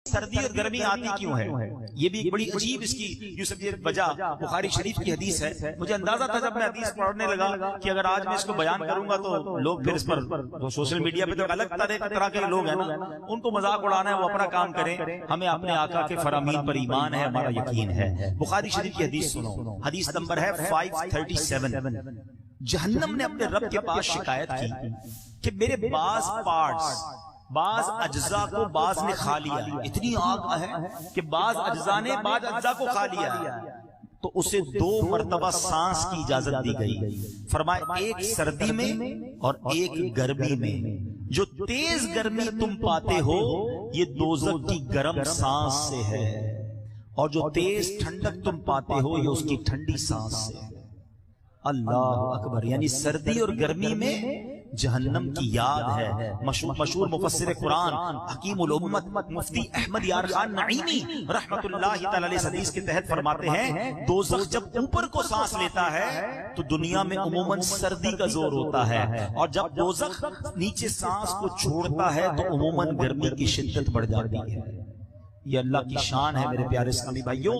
سردی اور گرمی آتی کیوں ہے؟ یہ بھی ایک بڑی عجیب اس کی یوسف یہ وجہ بخاری شریف کی حدیث ہے. مجھے اندازہ تھا جب میں حدیث پڑھنے لگا کہ اگر آج میں اس کو بیان کروں گا تو لوگ پھر اس پر سوشل میڈیا پہ تو الگ طرح کے لوگ ہیں نا، ان کو مذاق اڑانا ہے، وہ اپنا کام کریں. ہمیں اپنے آقا کے فرامین پر ایمان ہے، ہمارا یقین ہے. بخاری شریف کی حدیث سنو، حدیث نمبر ہے 537. جہنم نے اپنے رب کے پاس شکایت کی کہ میرے بعض پارٹس، بعض اجزاء کو بعض نے کھا لیا. اتنی آگ ہے کہ بعض اجزاء نے بعض اجزاء کو کھا لیا. تو اسے 2 مرتبہ سانس کی اجازت دی گئی. فرمایا ایک سردی میں اور ایک گرمی میں. جو تیز گرمی تم پاتے ہو یہ دوزخ کی گرم سانس سے ہے، اور جو تیز ٹھنڈک تم پاتے ہو یہ اس کی ٹھنڈی سانس سے ہے. اللہ اکبر. یعنی سردی اور گرمی میں جہنم کی یاد ہے. مشہور مفسر قرآن حکیم الامت مفتی احمد یار خان نعیمی رحمت اللہ تعالی علیہ حدیث کے تحت فرماتے ہیں دوزخ جب اوپر کو سانس لیتا ہے تو دنیا میں عموماً سردی کا زور ہوتا ہے، اور جب دوزخ نیچے سانس کو چھوڑتا ہے تو عموماً گرمی کی شدت بڑھ جاتی ہے. یہ اللہ کی شان ہے میرے پیارے اسلامی بھائیوں.